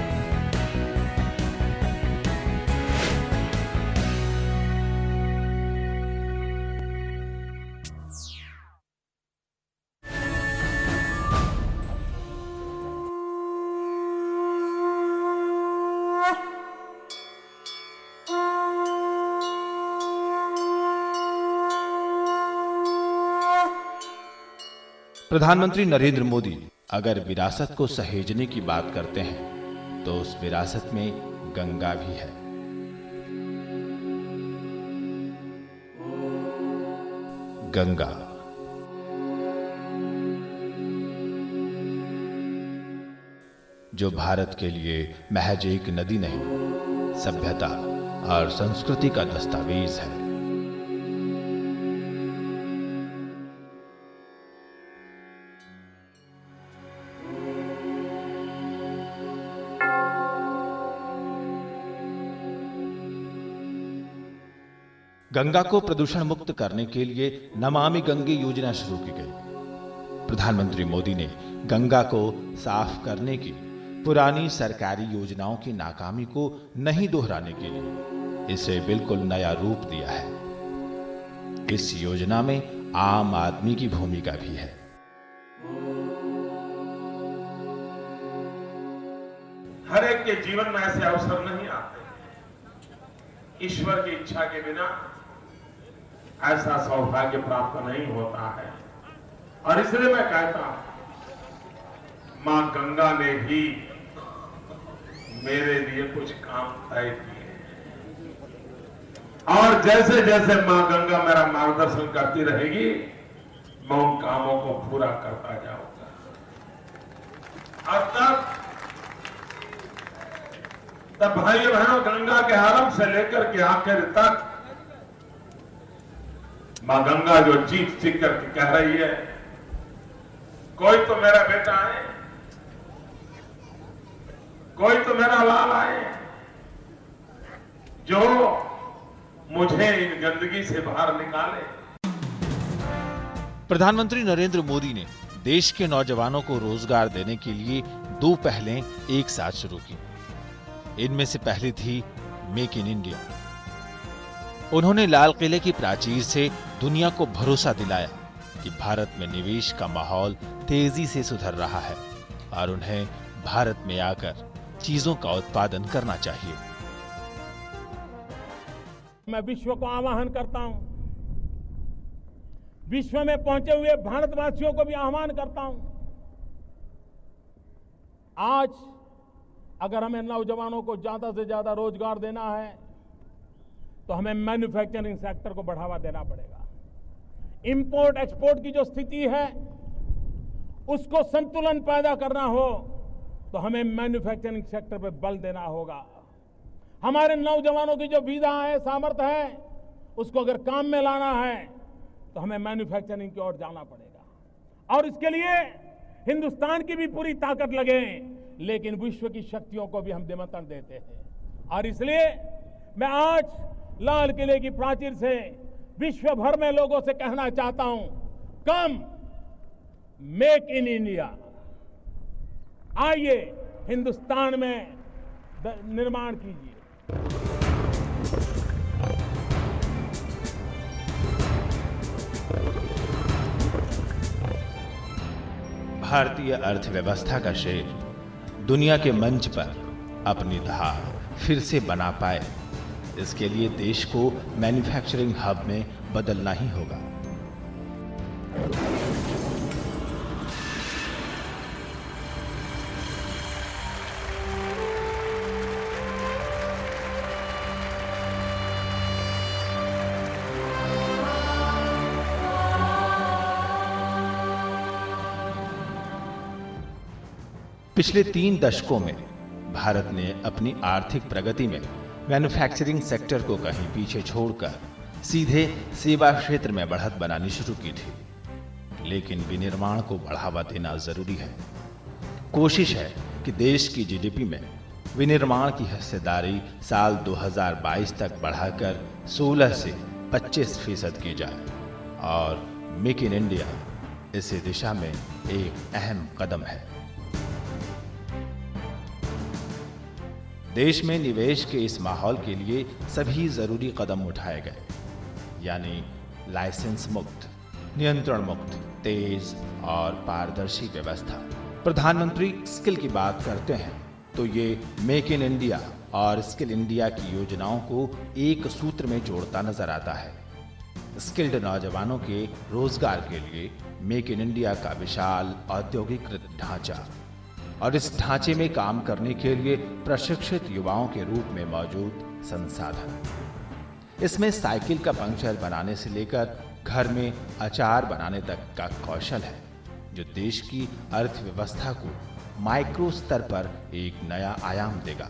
प्रधानमंत्री नरेंद्र मोदी अगर विरासत को सहेजने की बात करते हैं तो उस विरासत में गंगा भी है। गंगा जो भारत के लिए महज एक नदी नहीं, सभ्यता और संस्कृति का दस्तावेज है। गंगा को प्रदूषण मुक्त करने के लिए नमामि गंगे योजना शुरू की गई। प्रधानमंत्री मोदी ने गंगा को साफ करने की पुरानी सरकारी योजनाओं की नाकामी को नहीं दोहराने के लिए इसे बिल्कुल नया रूप दिया है। इस योजना में आम आदमी की भूमिका भी है। हर एक के जीवन में ऐसे अवसर नहीं आते। ईश्वर की इच्छा के बिना ऐसा सौभाग्य प्राप्त नहीं होता है। और इसलिए मैं कहता हूं, मां गंगा ने ही मेरे लिए कुछ काम तय किए और जैसे जैसे मां गंगा मेरा मार्गदर्शन करती रहेगी, मैं उन कामों को पूरा करता जाऊंगा। अब तब भाइयों बहनों, गंगा के आरंभ से लेकर के आखिर तक मां गंगा जो चीख चीख करके कह रही है, कोई तो मेरा बेटा है, कोई तो मेरा लाल है, जो मुझे इन गंदगी से बाहर निकाले। प्रधानमंत्री नरेंद्र मोदी ने देश के नौजवानों को रोजगार देने के लिए 2 पहलें एक साथ शुरू की। इनमें से पहली थी मेक इन इंडिया। उन्होंने लाल किले की प्राचीर से दुनिया को भरोसा दिलाया कि भारत में निवेश का माहौल तेजी से सुधर रहा है और उन्हें भारत में आकर चीजों का उत्पादन करना चाहिए। मैं विश्व को आह्वान करता हूं, विश्व में पहुंचे हुए भारतवासियों को भी आह्वान करता हूं, आज अगर हमें नौजवानों को ज्यादा से ज्यादा रोजगार देना है तो हमें मैन्युफैक्चरिंग सेक्टर को बढ़ावा देना पड़ेगा। इंपोर्ट एक्सपोर्ट की जो स्थिति है उसको संतुलन पैदा करना हो तो हमें मैन्युफैक्चरिंग सेक्टर पर बल देना होगा। हमारे नौजवानों की जो विधा है, सामर्थ्य है, उसको अगर काम में लाना है तो हमें मैन्युफैक्चरिंग की ओर जाना पड़ेगा। और इसके लिए हिंदुस्तान की भी पूरी ताकत लगे, लेकिन विश्व की शक्तियों को भी हम निमंत्रण देते हैं। और इसलिए मैं आज लाल किले की प्राचीर से विश्व भर में लोगों से कहना चाहता हूं, कम मेक इन इंडिया, आइए हिंदुस्तान में निर्माण कीजिए। भारतीय अर्थव्यवस्था का शेर दुनिया के मंच पर अपनी धार फिर से बना पाए, इसके लिए देश को मैन्युफैक्चरिंग हब में बदलना ही होगा। पिछले 3 दशकों में भारत ने अपनी आर्थिक प्रगति में मैन्युफैक्चरिंग सेक्टर को कहीं पीछे छोड़कर सीधे सेवा क्षेत्र में बढ़त बनानी शुरू की थी। लेकिन विनिर्माण को बढ़ावा देना जरूरी है। कोशिश है कि देश की जीडीपी में विनिर्माण की हिस्सेदारी साल 2022 तक बढ़ाकर 16 से 25% की जाए और मेक इन इंडिया इसी दिशा में एक अहम कदम है। देश में निवेश के इस माहौल के लिए सभी जरूरी कदम उठाए गए, यानी लाइसेंस मुक्त, नियंत्रण मुक्त, तेज और पारदर्शी व्यवस्था। प्रधानमंत्री स्किल की बात करते हैं तो ये मेक इन इंडिया और स्किल इंडिया की योजनाओं को एक सूत्र में जोड़ता नजर आता है। स्किल्ड नौजवानों के रोजगार के लिए मेक इन इंडिया का विशाल औद्योगिक ढांचा और इस ढांचे में काम करने के लिए प्रशिक्षित युवाओं के रूप में मौजूद संसाधन। इसमें साइकिल का पंक्चर बनाने से लेकर घर में अचार बनाने तक का कौशल है, जो देश की अर्थव्यवस्था को माइक्रो स्तर पर एक नया आयाम देगा।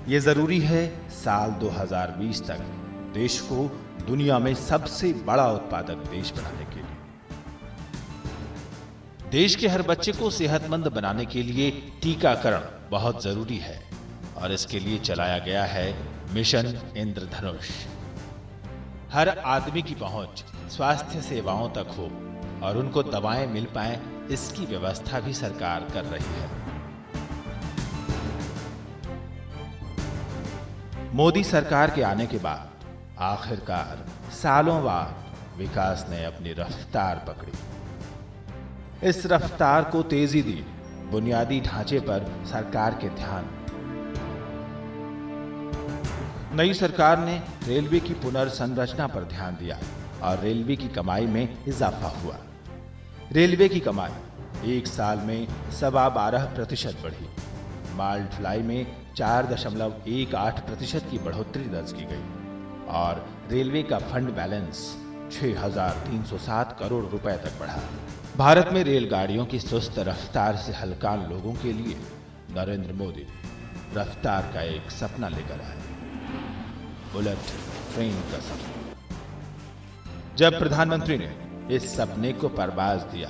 यह जरूरी है साल 2020 तक देश को दुनिया में सबसे बड़ा उत्पादक देश बनाने के लिए। देश के हर बच्चे को सेहतमंद बनाने के लिए टीकाकरण बहुत जरूरी है और इसके लिए चलाया गया है मिशन इंद्रधनुष। हर आदमी की पहुंच स्वास्थ्य सेवाओं तक हो और उनको दवाएं मिल पाएं, इसकी व्यवस्था भी सरकार कर रही है। मोदी सरकार के आने के बाद आखिरकार सालों बाद विकास ने अपनी रफ्तार पकड़ी। इस रफ्तार को तेजी दी बुनियादी ढांचे पर सरकार के ध्यान। नई सरकार ने रेलवे की पुनर्संरचना पर ध्यान दिया और रेलवे की कमाई में इजाफा हुआ। रेलवे की कमाई एक साल में 12.25% बढ़ी। माल ढुलाई में 4.18% की बढ़ोतरी दर्ज की गई और रेलवे का फंड बैलेंस 6,307 करोड़ रुपए तक बढ़ा। भारत में रेलगाड़ियों की सुस्त रफ्तार से हलकान लोगों के लिए नरेंद्र मोदी रफ्तार का एक सपना लेकर आए, बुलेट ट्रेन का सपना। जब प्रधानमंत्री ने इस सपने को परवाज दिया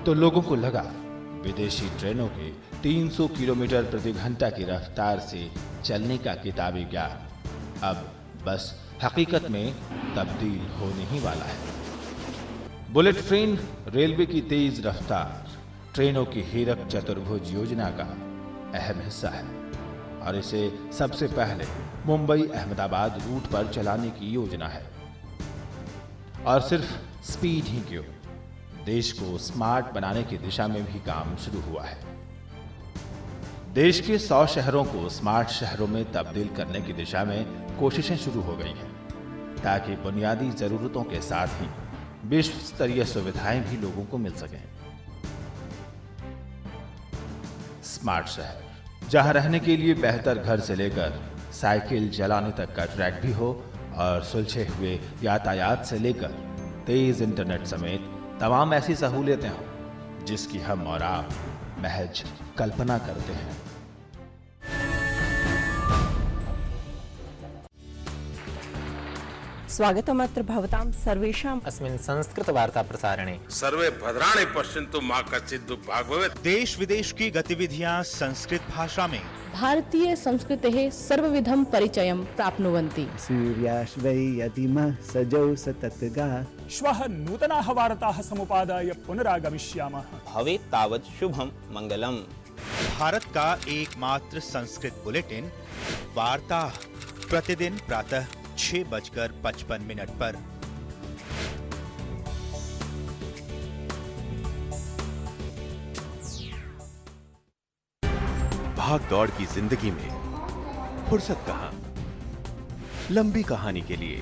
तो लोगों को लगा विदेशी ट्रेनों के 300 किलोमीटर प्रति घंटा की रफ्तार से चलने का किताबी ज्ञान अब बस हकीकत में तब्दील होने ही वाला है। बुलेट ट्रेन रेलवे की तेज रफ्तार ट्रेनों की हीरक चतुर्भुज योजना का अहम हिस्सा है और इसे सबसे पहले मुंबई अहमदाबाद रूट पर चलाने की योजना है। और सिर्फ स्पीड ही क्यों, देश को स्मार्ट बनाने की दिशा में भी काम शुरू हुआ है। देश के 100 शहरों को स्मार्ट शहरों में तब्दील करने की दिशा में कोशिशें शुरू हो गई हैं, ताकि बुनियादी जरूरतों के साथ ही विश्व स्तरीय सुविधाएं भी लोगों को मिल सकें। स्मार्ट शहर, जहां रहने के लिए बेहतर घर से लेकर साइकिल चलाने तक का ट्रैक भी हो और सुलझे हुए यातायात से लेकर तेज इंटरनेट समेत तमाम ऐसी सहूलियतें हों जिसकी हम और आप महज कल्पना करते हैं। स्वागतमत्र भवतां सर्वेषाम् अस्मिन् संस्कृतवार्ता प्रसारणे सर्वे भद्राणि पश्यन्तु मा कश्चित् दुःखं भाग् भवेत्। देश विदेश की गतिविधियां संस्कृत भाषा में भारतीय संस्कृतेः सर्वविधं परिचयं प्राप्नुवन्ति। सूर्याश्वै यदिमः सजौस तत्गा श्वः नूतनाः वार्ताः समुपादाय पुनरागमिष्यामः। भवेत् तावत् शुभं मंगलम्। भारत का एकमात्र संस्कृत बुलेटिन वार्ता प्रतिदिन प्रातः 6:55 पर। भाग दौड़ की जिंदगी में फुर्सत कहाँ? लंबी कहानी के लिए,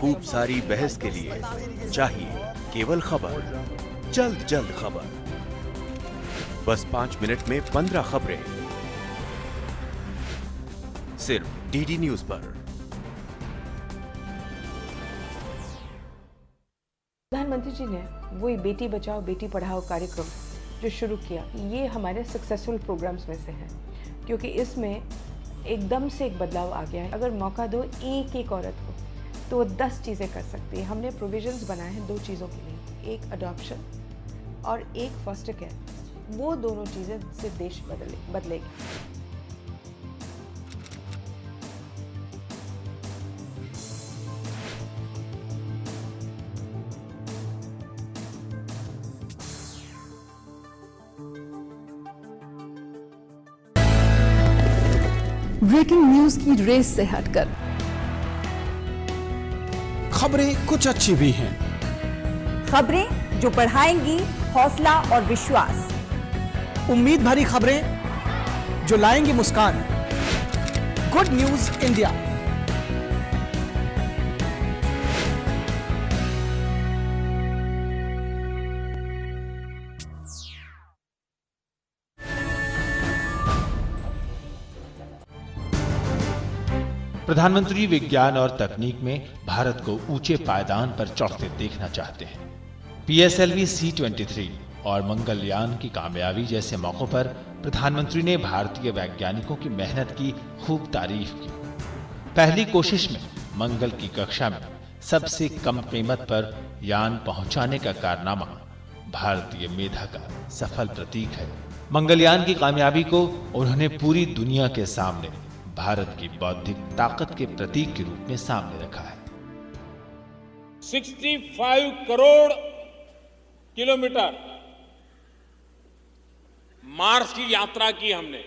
खूब सारी बहस के लिए चाहिए केवल खबर, जल्द जल्द खबर। बस 5 मिनट में 15 खबरें, सिर्फ डीडी न्यूज पर। प्रधानमंत्री जी ने वही बेटी बचाओ बेटी पढ़ाओ कार्यक्रम जो शुरू किया, ये हमारे सक्सेसफुल प्रोग्राम्स में से है, क्योंकि इसमें एकदम से एक बदलाव आ गया है। अगर मौका दो एक एक औरत को तो वो 10 चीज़ें कर सकती है। हमने प्रोविजंस बनाए हैं 2 चीज़ों के लिए, एक अडॉप्शन और एक फॉस्टर केयर। वो दोनों चीज़ें से देश बदलेगी। ब्रेकिंग न्यूज की रेस से हटकर खबरें कुछ अच्छी भी हैं, खबरें जो बढ़ाएंगी हौसला और विश्वास, उम्मीद भरी खबरें जो लाएंगी मुस्कान। Good news India. प्रधानमंत्री विज्ञान और तकनीक में भारत को ऊंचे पायदान पर चढ़ते देखना चाहते हैं। PSLV C-23 और मंगलयान की कामयाबी जैसे मौकों पर प्रधानमंत्री ने भारतीय वैज्ञानिकों की मेहनत की खूब तारीफ की। पहली कोशिश में मंगल की कक्षा में सबसे कम कीमत पर यान पहुंचाने का कारनामा भारतीय मेधा का सफल प्रतीक है। मंगलयान की कामयाबी को उन्होंने पूरी दुनिया के सामने भारत की बौद्धिक ताकत के प्रतीक के रूप में सामने रखा है। 65 करोड़ किलोमीटर मार्स की यात्रा की हमने।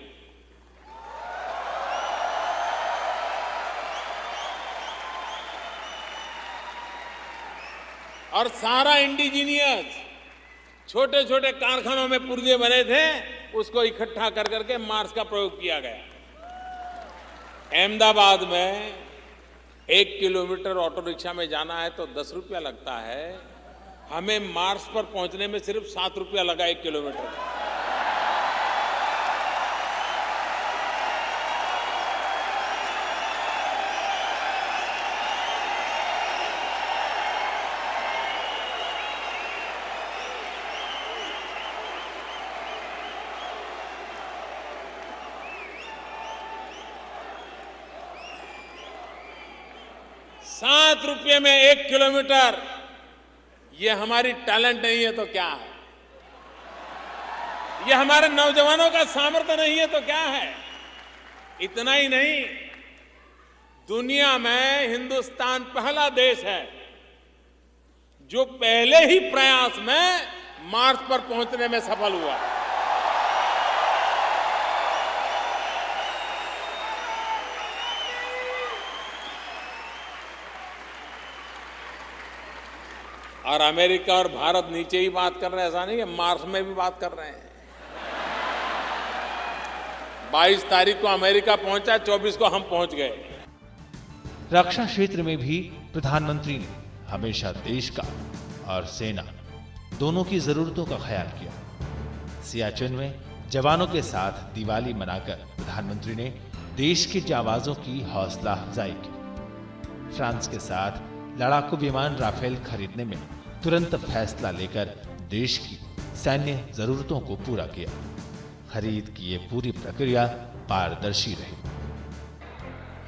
और सारा इंडिजीनियस छोटे छोटे कारखानों में पुर्जे बने थे, उसको इकट्ठा कर करके मार्स का प्रयोग किया गया। अहमदाबाद में 1 किलोमीटर ऑटो रिक्शा में जाना है तो 10 रुपया लगता है, हमें मार्स पर पहुंचने में सिर्फ 7 रुपया लगा 1 किलोमीटर का। ₹7 में 1 किलोमीटर, ये हमारी टैलेंट नहीं है तो क्या है? ये हमारे नौजवानों का सामर्थ्य नहीं है तो क्या है? इतना ही नहीं, दुनिया में हिंदुस्तान पहला देश है जो पहले ही प्रयास में मार्स पर पहुंचने में सफल हुआ। और अमेरिका और भारत नीचे ही बात कर रहे हैं, ऐसा नहीं है, मार्स में भी बात कर रहे हैं। 22 तारीख को अमेरिका पहुंचा, 24 को हम पहुंच गए। रक्षा क्षेत्र में भी प्रधानमंत्री ने हमेशा देश का और सेना दोनों की जरूरतों का ख्याल किया। सियाचिन में जवानों के साथ दिवाली मनाकर प्रधानमंत्री ने देश के जाबाजों की हौसला अफजाई की। फ्रांस के साथ लड़ाकू विमान राफेल खरीदने में तुरंत फैसला लेकर देश की सैन्य जरूरतों को पूरा किया। खरीद की ये पूरी प्रक्रिया पारदर्शी रही।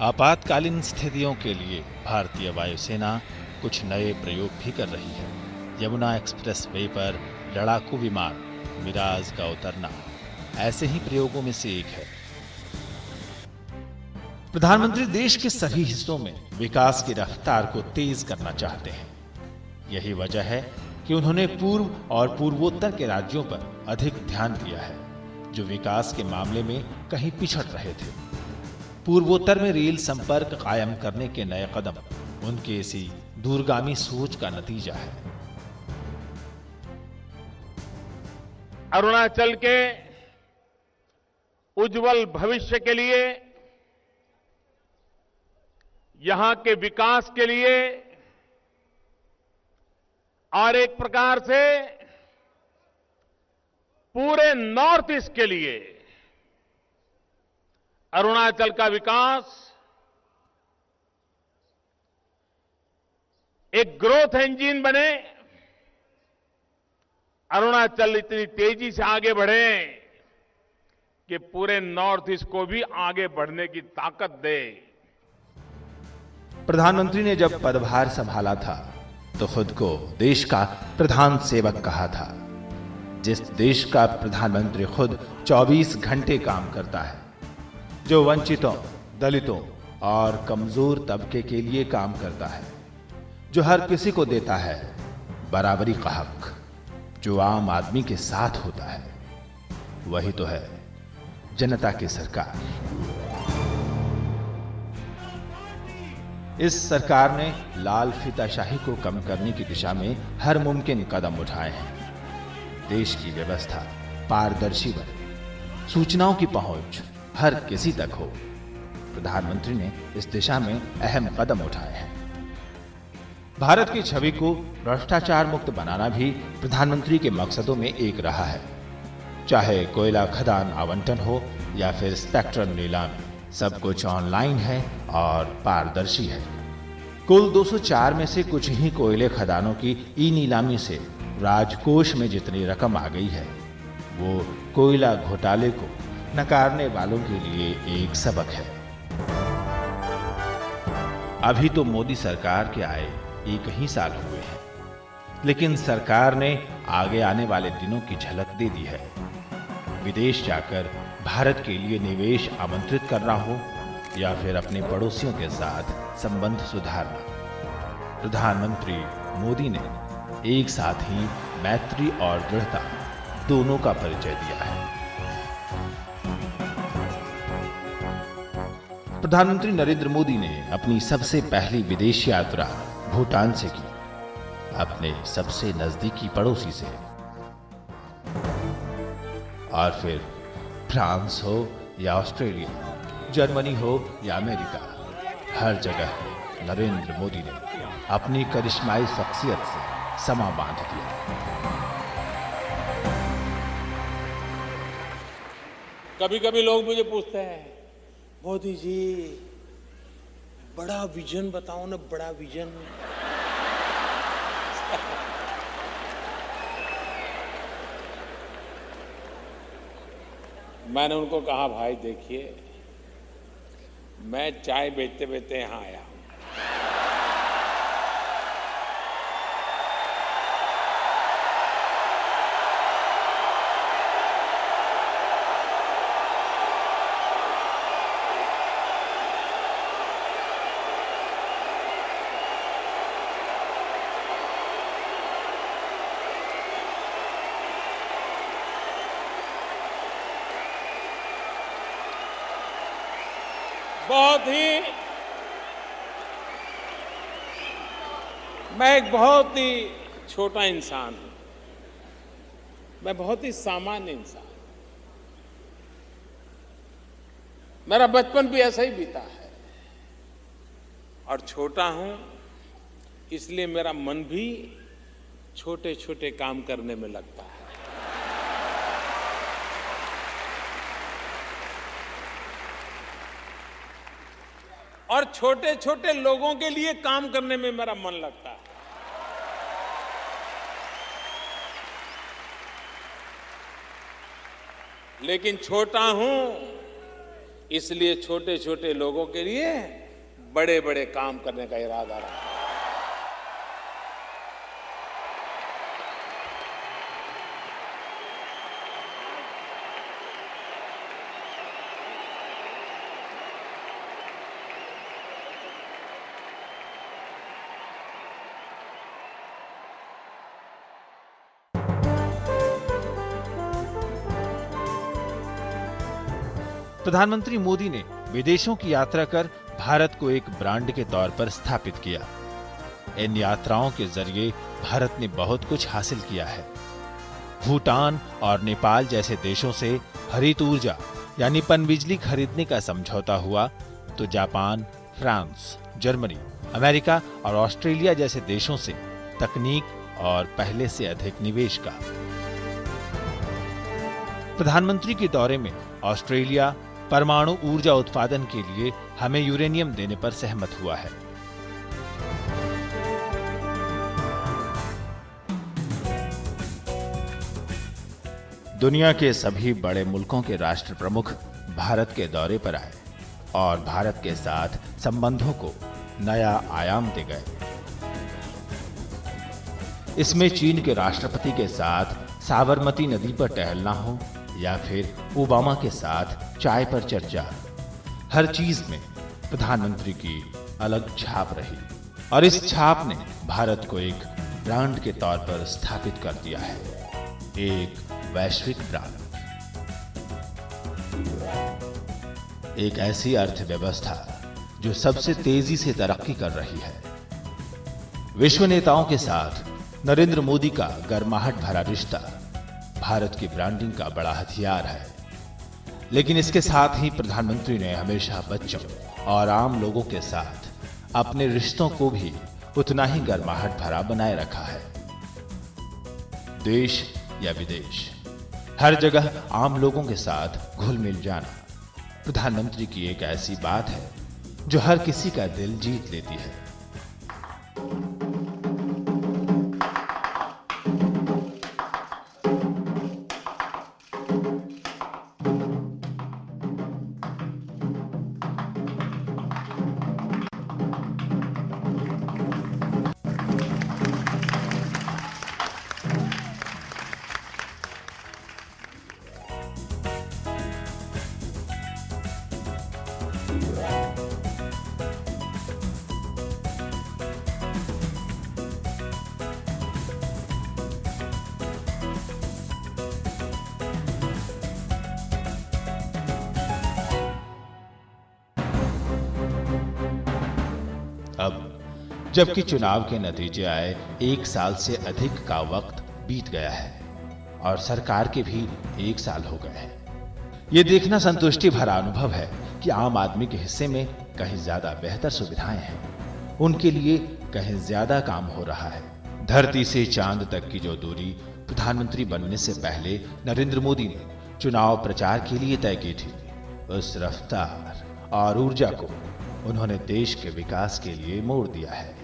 आपातकालीन स्थितियों के लिए भारतीय वायुसेना कुछ नए प्रयोग भी कर रही है। यमुना एक्सप्रेस वे पर लड़ाकू विमान मिराज का उतरना ऐसे ही प्रयोगों में से एक है। प्रधानमंत्री देश के सभी हिस्सों में विकास की रफ्तार को तेज करना चाहते हैं। यही वजह है कि उन्होंने पूर्व और पूर्वोत्तर के राज्यों पर अधिक ध्यान दिया है, जो विकास के मामले में कहीं पिछड़ रहे थे। पूर्वोत्तर में रेल संपर्क कायम करने के नए कदम उनके इसी दूरगामी सोच का नतीजा है। अरुणाचल के उज्जवल भविष्य के लिए, यहां के विकास के लिए और एक प्रकार से पूरे नॉर्थ ईस्ट के लिए अरुणाचल का विकास एक ग्रोथ इंजन बने। अरुणाचल इतनी तेजी से आगे बढ़े कि पूरे नॉर्थ ईस्ट को भी आगे बढ़ने की ताकत दे। प्रधानमंत्री ने जब पदभार संभाला था तो खुद को देश का प्रधान सेवक कहा था। जिस देश का प्रधानमंत्री खुद 24 घंटे काम करता है, जो वंचितों, दलितों और कमजोर तबके के लिए काम करता है, जो हर किसी को देता है बराबरी का हक, जो आम आदमी के साथ होता है, वही तो है जनता की सरकार। इस सरकार ने लाल फीताशाही को कम करने की दिशा में हर मुमकिन कदम उठाए हैं। देश की व्यवस्था पारदर्शी बने, सूचनाओं की पहुंच हर किसी तक हो। प्रधानमंत्री ने इस दिशा में अहम कदम उठाए हैं। भारत की छवि को भ्रष्टाचार मुक्त बनाना भी प्रधानमंत्री के मकसदों में एक रहा है। चाहे कोयला खदान आवंटन हो या फिर स्पेक्ट्रम नीलामी, सब कुछ ऑनलाइन है और पारदर्शी है। कुल 204 में से कुछ ही कोयले खदानों की ई नीलामी से राजकोष में जितनी रकम आ गई है, वो कोयला घोटाले को नकारने वालों के लिए एक सबक है। अभी तो मोदी सरकार के आए 1 ही साल हुए हैं, लेकिन सरकार ने आगे आने वाले दिनों की झलक दे दी है। विदेश जाकर भारत के लिए निवेश आमंत्रित करना हो या फिर अपने पड़ोसियों के साथ संबंध सुधारना, प्रधानमंत्री मोदी ने एक साथ ही मैत्री और दृढ़ता दोनों का परिचय दिया है। प्रधानमंत्री नरेंद्र मोदी ने अपनी सबसे पहली विदेश यात्रा भूटान से की, अपने सबसे नजदीकी पड़ोसी से। और फिर फ्रांस हो या ऑस्ट्रेलिया, जर्मनी हो या अमेरिका, हर जगह नरेंद्र मोदी ने अपनी करिश्माई शख्सियत से समा बांध दिया। कभी कभी लोग मुझे पूछते हैं, मोदी जी बड़ा विजन बताओ ना, बड़ा विजन। मैंने उनको कहा, भाई देखिए, मैं चाय बेचते बेचते यहां आया हूं। मैं एक बहुत ही छोटा इंसान हूं, मैं बहुत ही सामान्य इंसान। मेरा बचपन भी ऐसा ही बीता है और छोटा हूं इसलिए मेरा मन भी छोटे छोटे काम करने में लगता है। और छोटे छोटे लोगों के लिए काम करने में मेरा मन लगता है। लेकिन छोटा हूं इसलिए छोटे छोटे लोगों के लिए बड़े बड़े काम करने का इरादा रखा। प्रधानमंत्री मोदी ने विदेशों की यात्रा कर भारत को एक ब्रांड के तौर पर स्थापित किया। इन यात्राओं के जरिए भारत ने बहुत कुछ हासिल किया है। भूटान और नेपाल जैसे देशों से हरित ऊर्जा यानी पनबिजली खरीदने का समझौता हुआ तो जापान, फ्रांस, जर्मनी, अमेरिका और ऑस्ट्रेलिया जैसे देशों से तकनीक और पहले से अधिक निवेश का। प्रधानमंत्री के दौरे में ऑस्ट्रेलिया परमाणु ऊर्जा उत्पादन के लिए हमें यूरेनियम देने पर सहमत हुआ है। दुनिया के सभी बड़े मुल्कों के राष्ट्र प्रमुख भारत के दौरे पर आए और भारत के साथ संबंधों को नया आयाम दे गए। इसमें चीन के राष्ट्रपति के साथ साबरमती नदी पर टहलना हो या फिर ओबामा के साथ चाय पर चर्चा, हर चीज में प्रधानमंत्री की अलग छाप रही और इस छाप ने भारत को एक ब्रांड के तौर पर स्थापित कर दिया है, एक वैश्विक ब्रांड, एक ऐसी अर्थव्यवस्था जो सबसे तेजी से तरक्की कर रही है। विश्व नेताओं के साथ नरेंद्र मोदी का गर्माहट भरा रिश्ता भारत की ब्रांडिंग का बड़ा हथियार है। लेकिन इसके साथ ही प्रधानमंत्री ने हमेशा बच्चों और आम लोगों के साथ अपने रिश्तों को भी उतना ही गर्माहट भरा बनाए रखा है। देश या विदेश, हर जगह आम लोगों के साथ घुल मिल जाना प्रधानमंत्री की एक ऐसी बात है जो हर किसी का दिल जीत लेती है। अब जबकि चुनाव के नतीजे आए 1 साल से अधिक का वक्त बीत गया है और सरकार के भी 1 साल हो गए हैं। ये देखना संतुष्टि भरा अनुभव है कि आम आदमी के हिस्से में कहीं ज्यादा बेहतर सुविधाएं हैं, उनके लिए कहीं ज्यादा काम हो रहा है। धरती से चांद तक की जो दूरी प्रधानमंत्री बनने से पहले नरेंद्र मोदी ने चुनाव प्रचार के लिए तय की थी, उस रफ्तार और ऊर्जा को उन्होंने देश के विकास के लिए मोड़ दिया है।